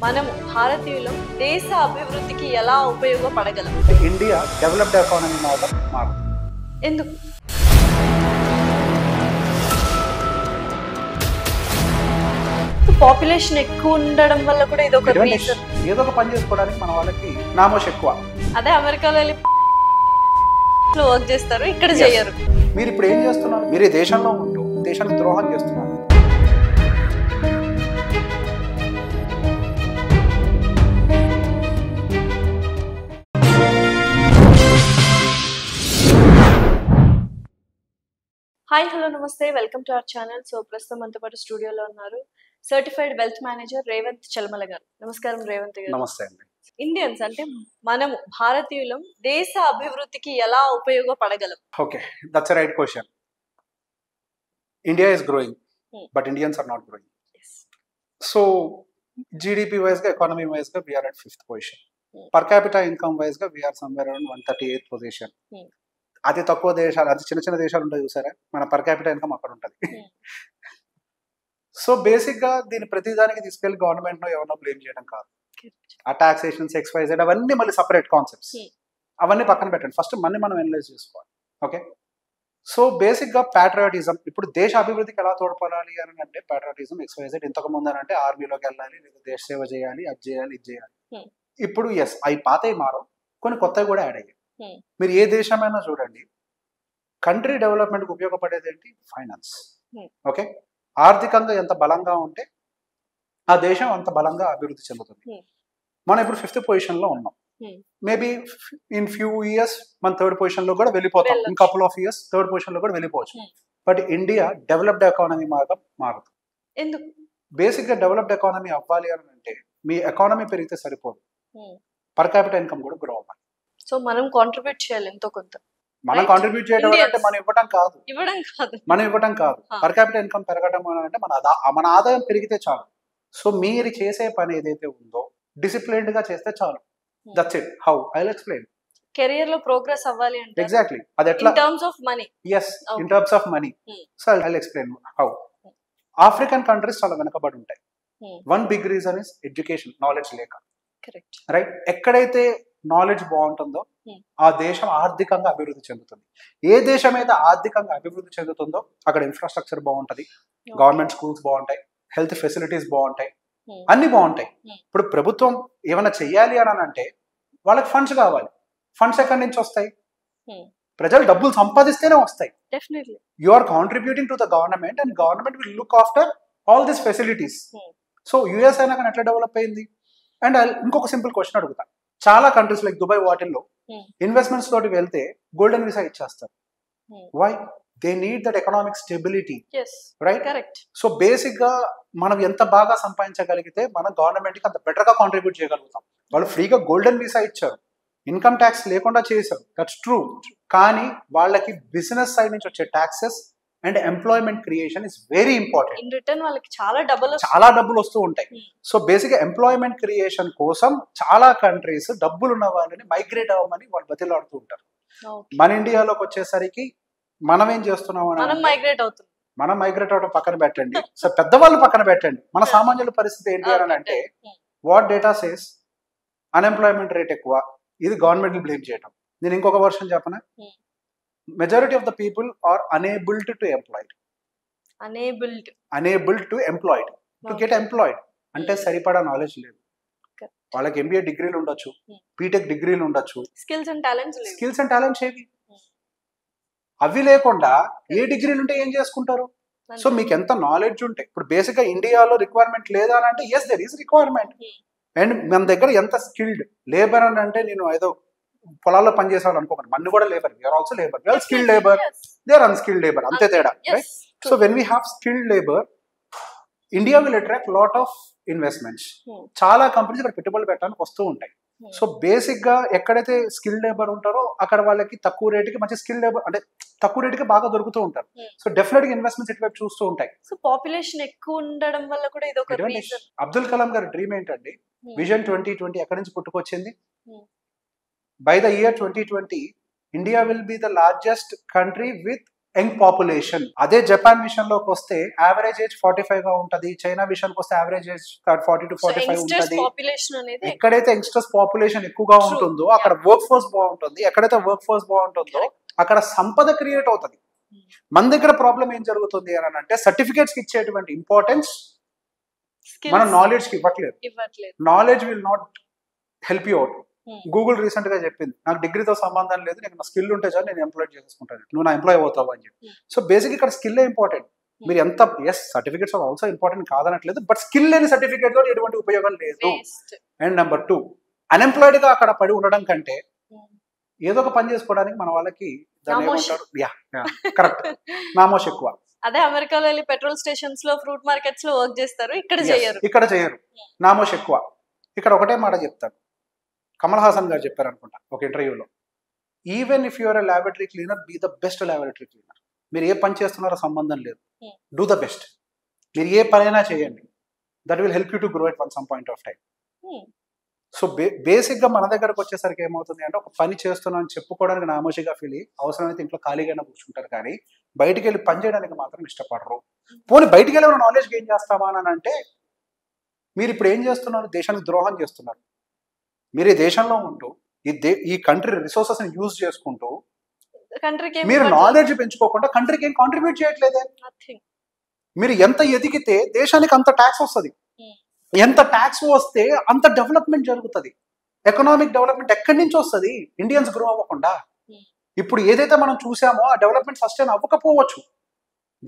మనము భారతీయులం దేశ అభివృద్ధికి ఎలా ఉపయోగపడగలం? ఇండియా డెవలప్డ్ ఎకానమీ మోడల్ మారుతుంది. ఎందుకు? పాపులేషన్ ఎక్కువ ఉండడం వల్ల కూడా ఇది ఒక రీజన్. ఏదో ఒక పని చేసుకోవడానికి మన వాళ్ళకి నామోష్ ఎక్కువ. అదే అమెరికాలో వెళ్ళి వర్క్ చేస్తారు, ఇక్కడ చేయరు. మీరు ఇప్పుడు ఏం చేస్తున్నారు? మీరు ఈ దేశంలో ఉంటూ దేశానికి ద్రోహం చేస్తున్నారు. హాయ్, హలో, నమస్తే, welcome to our channel. So ప్రస్తుతం మనతో పాటు స్టూడియోలో ఉన్నారు సర్టిఫైడ్ వెల్త్ మేనేజర్ రేవంత్ చల్మల గారు. నమస్కారం రేవంత్ గారు. నమస్తే అండి. ఇండియన్స్ అంటే మనము భారతీయులం దేశ అభివృద్ధికి ఎలా ఉపయోగపడగలం? Okay, that's right question. India is growing, but Indians are not growing. So GDP wise గా, ఎకానమీ వైజ్ గా we are at 5th position. Per capital income wise గా we are somewhere around 138th position. అతి తక్కువ దేశాలు, అతి చిన్న చిన్న దేశాలు ఉంటాయి చూసారా, మన పర్ క్యాపిటల్ ఇన్కమ్ అక్కడ ఉంటుంది. సో బేసిక్ గా దీని ప్రతిదానికి తీసుకెళ్లి గవర్నమెంట్ ఎవరినో బ్లేమ్ చేయడం కాదు. ఆ టాక్సేషన్స్, XYZ అవన్నీ మళ్ళీ సపరేట్ కాన్సెప్ట్స్, అవన్నీ పక్కన పెట్టండి. ఫస్ట్ మనం అనలైజ్ చేసుకోవాలి. ఓకే, సో బేసిక్ గా ప్యాట్రియాటిజం, ఇప్పుడు దేశ అభివృద్ధికి ఎలా తోడ్పడాలి అని అంటే ప్యాట్రియాటిజం, XYZ. ఇంతకు ముందు అంటే ఆర్మీలోకి వెళ్ళాలి, లేదా దేశ సేవ చేయాలి, అది చేయాలి, ఇది చేయాలి. ఇప్పుడు ఎస్, అవి పాతవి మారం, కొన్ని కొత్తవి కూడా యాడ్ అయ్యాయి. మీరు ఏ దేశమైనా చూడండి, కంట్రీ డెవలప్మెంట్కి ఉపయోగపడేది ఏంటి? ఫైనాన్స్. ఓకే, ఆర్థికంగా ఎంత బలంగా ఉంటే ఆ దేశం అంత బలంగా అభివృద్ధి చెందుతుంది. మనం ఇప్పుడు 5th పొజిషన్ లో ఉన్నాం. మేబీ ఇన్ ఫ్యూ ఇయర్స్ మన 3rd పొజిషన్ లో కూడా వెళ్ళిపోతాం. In couple of years 3rd position లో కూడా వెళ్ళిపోవచ్చు. బట్ ఇండియా డెవలప్డ్ ఎకానమీ మార్గం మారుతుంది. ఎందుకు? బేసిక్ గా డెవలప్డ్ ఎకానమీ అవ్వాలి అని అంటే మీ ఎకానమీ పెరిగితే సరిపోదు, పర్ క్యాపిటల్ ఇన్కమ్ కూడా గ్రో అవ్వాలి. సో మనం కాంట్రిబ్యూట్ చేయాలి ఎంతో కొంత. మనం కాంట్రిబ్యూట్ చేయడం అంటే మనం ఇవ్వడం కాదు, మనం ఇవ్వడం కాదు. పర్ క్యాపిటల్ ఇన్కమ్ పెరగడం అంటే మన ఆదాయం పెరిగితే చాలు. సో మీరు చేసే పని ఏదైతే ఉందో డిసిప్లిన్డ్ గా చేస్తే చాలు. That's it. How I will explain. Career లో ప్రోగ్రెస్ అవ్వాలి అంటే ఎగ్జాక్ట్లీ అది ఎట్లా? In terms of money. yes, in terms of money. So I will explain how. African countries చాలా వెనకబడి ఉంటాయి. One big reason is education, knowledge లేక. Correct, right. ఎక్కడైతే నాలెడ్జ్ బాగుంటుందో ఆ దేశం ఆర్థికంగా అభివృద్ధి చెందుతుంది. ఏ దేశం అయితే ఆర్థికంగా అభివృద్ధి చెందుతుందో అక్కడ ఇన్ఫ్రాస్ట్రక్చర్ బాగుంటది, గవర్నమెంట్ స్కూల్స్ బాగుంటాయి, హెల్త్ ఫెసిలిటీస్ బాగుంటాయి, అన్ని బాగుంటాయి. ఇప్పుడు ప్రభుత్వం ఏమైనా చెయ్యాలి అని అంటే వాళ్ళకి ఫండ్స్ కావాలి. ఫండ్స్ ఎక్కడి నుంచి వస్తాయి? ప్రజలు డబ్బులు సంపాదిస్తేనే వస్తాయి. You are contributing to the government and government will look after all this facilities. So US అయినా కానీ ఎట్లా డెవలప్ అయింది? అండ్ ఇంకొక సింపుల్ క్వశ్చన్ అడుగుతా. చాలా కంట్రీస్ లైక్ దుబాయ్ వాటిల్లో ఇన్వెస్ట్మెంట్స్ తోటి వెళ్తే గోల్డెన్ వీసా ఇచ్చేస్తారు. Why? They need that economic stability, right? So basic గా మనం ఎంత బాగా సంపాదించగలిగితే మనం గవర్నమెంట్ కి అంత బెటర్ గా కాంట్రిబ్యూట్ చేయగలుగుతాం. వాళ్ళు ఫ్రీగా గోల్డెన్ వీసా ఇచ్చారు, ఇన్కమ్ ట్యాక్స్ లేకుండా చేశారు, దట్స్ ట్రూ. కానీ వాళ్ళకి బిజినెస్ సైడ్ నుంచి వచ్చే taxes and employment creation is very important. In return వాళ్ళకి చాలా డబ్బులు వస్తూ ఉంటాయి. సో బేసిక్ గా ఎంప్లాయ్మెంట్ క్రియేషన్ కోసం చాలా కంట్రీస్ డబ్బులు ఉన్న వాళ్ళని మైగ్రేట్ అవ్వమని వాళ్ళు బతిలాడుతూ ఉంటారు. మన ఇండియాలోకి వచ్చేసరికి మనం ఏం చేస్తున్నాం? మనం మైగ్రేట్ అవడం పక్కన పెట్టండి, సో పెద్దవాళ్ళు పక్కన పెట్టండి, మన సామాన్యుల పరిస్థితి ఏంటి అని అంటే what data says unemployment rate ఎక్కువ, ఇది గవర్నమెంట్ బ్లేమ్ చేయడం. నేను ఇంకొక వర్షన్ చెప్పనా? Majority of the people are unable to get employed. అంటే సరిపడా నాలెడ్జ్ లేదు. వాళ్ళకి MBA డిగ్రీలు ఉండొచ్చు, బీటెక్ డిగ్రీలు ఉండొచ్చు, స్కిల్స్ అండ్ టాలెంట్స్ ఏవి? అవి లేకుండా ఏ డిగ్రీలు ఉంటే ఏం చేసుకుంటారు? సో మీకు ఎంత నాలెడ్జ్ ఉంటే, ఇప్పుడు బేసిక్ గా ఇండియాలో రిక్వైర్మెంట్ లేదా అని అంటే yes, there is requirement. And మన దగ్గర ఎంత స్కిల్డ్ లేబర్ అని అంటే, నేను ఏదో పొలాల్లో పనిచేసేవాళ్ళు అనుకోకండి, మన కూడా labour, we're also labour. We're skilled labour, they are unskilled labour, అంతే తేడా, right? So when we have skilled labour, India will attract lot of investments. చాలా కంపెనీస్ ఇక్కడ పెట్టుబడులు పెట్టడానికి వస్తూ ఉంటాయి. సో బేసిక్ గా ఎక్కడైతే స్కిల్డ్ లేబర్ ఉంటారో అక్కడ వాళ్ళకి తక్కువ రేటుకి మంచి స్కిల్డ్ లేబర్, అంటే తక్కువ రేటుకి బాగా దొరుకుతూ ఉంటారు. సో డెఫినెట్ గా ఇన్వెస్ట్మెంట్స్ ఇటువైపు చూస్తూ ఉంటాయి. సో పాపులేషన్ ఎక్కువ ఉండడం వల్ల కూడా ఇది ఒక రీజన్. అబ్దుల్ కలాం గారి డ్రీమ్ ఏంటండి? విజన్ 2020 ఎక్కడి నుంచి పుట్టుకొచ్చింది? By the year 2020, India will be the largest country with young population. అదే జపాన్ విషయంలోకి వస్తే యావరేజ్ ఏజ్ 45 గా ఉంటది. చైనా విషయానికి వస్తే యావరేజ్ ఏజ్ 40 to 45 ఉంటది. ఎక్కడైతే యంగ్స్టర్స్ పాపులేషన్ ఎక్కువగా ఉంటుందో అక్కడ వర్క్ ఫోర్స్ బాగుంటుంది. ఎక్కడైతే వర్క్ ఫోర్స్ బాగుంటుందో అక్కడ సంపద క్రియేట్ అవుతుంది. మన దగ్గర ప్రాబ్లం ఏం జరుగుతుంది అని అంటే సర్టిఫికేట్స్ కి ఇచ్చేటువంటి ఇంపార్టెన్స్ మన నాలెడ్జ్ కి ఇవ్వట్లేదు. Knowledge will not help you out. Google recent గా చెప్పింది, నాకు డిగ్రీతో సంబంధం లేదు, నేను నా స్కిల్ ఉంటే చాలు నేను ఎంప్లాయ్ చేసుకుంటాను, నువ్వు నా ఎంప్లాయ్ అవుతావు అని చెప్పి. సో బేసిక్ ఇక్కడ స్కిల్ ఇంపార్టెంట్. మీరు ఎంత yes certificates are also important కాదనట్లేదు, బట్ స్కిల్ లేని సర్టిఫికేట్ తో ఎటువంటి ఉపయోగం లేదు. అండ్ నెంబర్ 2, అన్ఎంప్లాయిడ్ గా అక్కడ పడి ఉండడం కంటే ఏదో ఒక పని చేసుకోవడానికి మన వాళ్ళకి కరెక్ట్ నామోష్ ఎక్కువ. అదే అమెరికాలో వెళ్ళి పెట్రోల్ స్టేషన్స్ లో ఫ్రూట్ మార్కెట్స్ లో వర్క్ చేస్తారు, ఇక్కడ చేయరు, నామోష్ ఎక్కువ. ఇక్కడ ఒకటే మాట చెప్తాను, కమల్ హాసన్ గారు చెప్పారు అనుకుంటా ఒక ఇంటర్వ్యూలో, even if you're a laboratory cleaner, be the best laboratory cleaner. మీరు ఏ పని చేస్తున్నారో సంబంధం లేదు, డూ ద బెస్ట్. మీరు ఏ పనైనా చేయండి, that will help you to grow at one some point of time. So basic గా మన దగ్గరకు వచ్చేసరికి ఏమవుతుంది అంటే, ఒక పని చేస్తున్నాం అని చెప్పుకోవడానికి నామోషిగా ఫీల్ అయ్యి అవసరమైతే ఇంట్లో ఖాళీగానే కూర్చుంటారు, కానీ బయటికి వెళ్ళి పని చేయడానికి మాత్రం ఇష్టపడరు. పోనీ బయటికి వెళ్ళి మన నాలెడ్జ్ గెయిన్ చేస్తామా అని అంటే, మీరు ఇప్పుడు ఏం చేస్తున్నారు, దేశానికి ద్రోహం చేస్తున్నారు. మీరు ఈ దేశంలో ఉంటూ ఈ కంట్రీ రిసోర్సెస్ ని యూజ్ చేసుకుంటూ మీరు నాలెడ్జ్ పెంచుకోకుండా కంట్రీకి ఏం కాంట్రిబ్యూట్ చేయట్లేదే. మీరు ఎంత ఎదిగితే దేశానికి అంత ట్యాక్స్ వస్తుంది, ఎంత ట్యాక్స్ వస్తే అంత డెవలప్మెంట్ జరుగుతుంది. ఎకనామిక్ డెవలప్మెంట్ ఎక్కడి నుంచి వస్తుంది, ఇండియన్స్ గ్రో అవ్వకుండా. ఇప్పుడు ఏదైతే మనం చూసామో ఆ డెవలప్మెంట్ సస్టైన్ అవ్వకపోవచ్చు.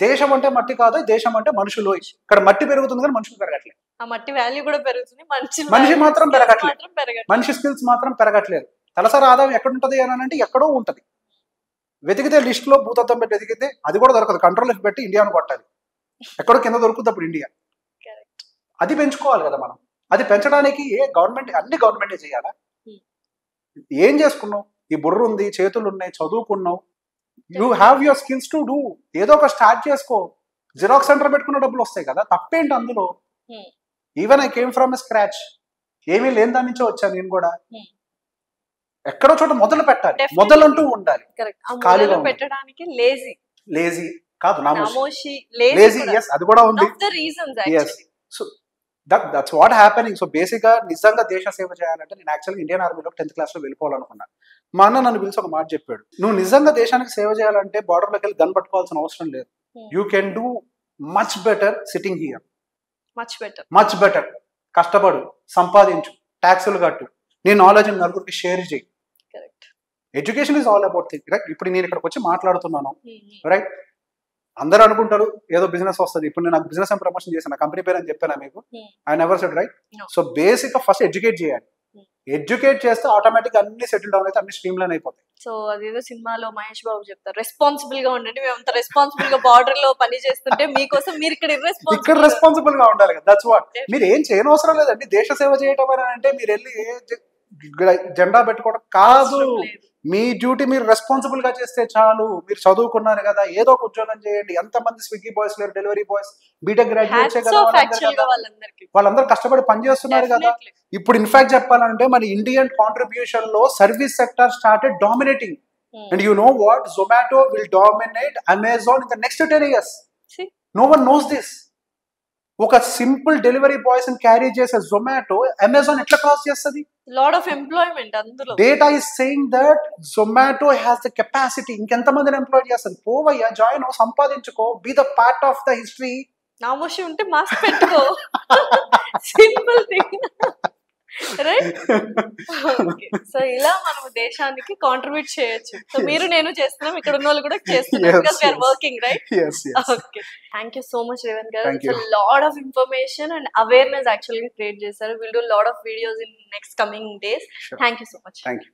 దేశం అంటే మట్టి కాదు, దేశం అంటే మనుషులు. ఇక్కడ మట్టి పెరుగుతుంది కానీ మనుషులు పెరగట్లేదు. ఆ మట్టి వాల్యూ కూడా పెరుగుతుంది, మనిషి మాత్రం పెరగట్లేదు. మనిషి స్కిల్స్ మాత్రం పెరగట్లేదు. తలసరి ఆదాయం ఎక్కడ ఉంటది అని అంటే ఎక్కడో ఉంటది. వెతికితే లిస్ట్ లో భూతత్వం పెట్టి వెతికితే అది కూడా దొరకదు. కంట్రోల్ పెట్టి ఇండియాను కొట్టాలి, ఎక్కడో కింద దొరుకుతుంది అప్పుడు ఇండియా. అది పెంచుకోవాలి కదా మనం. అది పెంచడానికి అన్ని గవర్నమెంటే చేయాలా? ఏం చేసుకున్నావు? ఈ బుర్ర ఉంది, చేతులు ఉన్నాయి, చదువుకున్నావు, you have your skills to do. ఏదో ఒక స్టార్ట్ చేసుకో. జిరాక్స్ సెంటర్ పెట్టుకున్న డబ్బులు వస్తాయి కదా, తప్పేంటి అందులో? Even I came from scratch, ఏమీ లేని దాని నుంచో వచ్చాను నేను కూడా. ఎక్కడో చోట మొదలు పెట్టాలి, మొదలంటూ ఉండాలి. ఖాళీగా పెట్టడానికి లేజీ కాదు, నామోషి లేజీ. ఎస్, అది కూడా ఉంది. So that's what happening. So basic గా నిజంగా దేశ సేవ చేయాలంటే, నేను యాక్చువల్గా ఇండియన్ ఆర్మీలో 10th క్లాస్ లో వెళ్ళిపోవాలనుకున్నా. మా అన్న నన్ను పిలిచి ఒక మాట చెప్పాడు, నువ్వు నిజంగా దేశానికి సేవ చేయాలంటే బార్డర్లోకి వెళ్ళి గన్ పట్టుకోవాల్సిన అవసరం లేదు. You can do much better sitting here. Much better. కష్టపడు, సంపాదించు, ట్యాక్సులు కట్టు, నీ నాలెడ్జ్ నలుగురికి షేర్ చేయి. Education is all about thing. Right, ఇప్పుడు నేను ఇక్కడికి వచ్చి మాట్లాడుతున్నాను, రైట్, అందరూ అనుకుంటారు ఏదో బిజినెస్ వస్తుంది. ఇప్పుడు నేను నాకు బిజినెస్ ఏం ప్రమోషన్ చేశాను, కంపెనీ పేరు అని చెప్పాను మీకు, I never said, right. So basic గా ఫస్ట్ ఎడ్యుకేట్ చేయాలి. ఎడ్యుకేట్ చేస్తే ఆటోమేటిక్ అన్ని సెటిల్ డౌన్ అయితే అన్ని స్ట్రీమ్ లైన్ అయిపోతాయి. సో అదేదో సినిమాలో మహేష్ బాబు చెప్తారు, రెస్పాన్సిబుల్ గా ఉండండి. మేము అంత రెస్పాన్సిబుల్ గా బార్డర్ లో పని చేస్తుంటే మీకోసం మీరు ఇక్కడ రెస్పాన్సిబుల్ గా ఉండాలి కదా. That's what. మీరు ఏం చేయనవసరం లేదండి. దేశ సేవ చేయటం అని అంటే మీరు వెళ్ళి జెండా పెట్టుకోవడం కాదు. మీ డ్యూటీ మీరు రెస్పాన్సిబుల్ గా చేస్తే చాలు. మీరు చదువుకున్నారు కదా, ఏదో ఒక ఉద్యోగం చేయండి. ఎంతమంది స్విగ్గీ బాయ్స్ లేరు, డెలివరీ బాయ్స్, బీటెక్ గ్రాడ్యుయేట్స్ కదా, వాళ్ళందరూ కష్టపడి పనిచేస్తున్నారు కదా. ఇప్పుడు ఇన్ఫాక్ట్ చెప్పాలంటే మన ఇండియన్ కాంట్రిబ్యూషన్ లో service sector started dominating. And you know what, Zomato will dominate Amazon in the next 10 years. No one knows this. ఒక సింపుల్ డెలివరీ బాయ్స్ ని క్యారీ చేసే జొమాటో అమెజాన్ ఎట్లా క్రాస్ చేస్తుంది? లాట్ ఆఫ్ ఎంప్లాయ్మెంట్ అందులో. Data is saying that Zomato has the capacity. ఇంకెంత మందిని employee చేస్తుంది? పోవయ్యా, జాయిన్ అవ్వ, సంపాదించుకో, be the part of the history. నామోషి ఉంటే మాస్క్ పెట్టుకో, సింపుల్ థింగ్, రైట్? సో ఇలా మనం దేశానికి కాంట్రిబ్యూట్ చేయొచ్చు. సో మీరు నేను చేస్తున్నాం, ఇక్కడ ఉన్న వాళ్ళు కూడా చేస్తున్నారు, because we are working, right? Okay, thank you so much Revanth garu. It's a lot of information and awareness actually create చేశారు. Will do lot of videos in next coming days. Thank you so much. Thank you.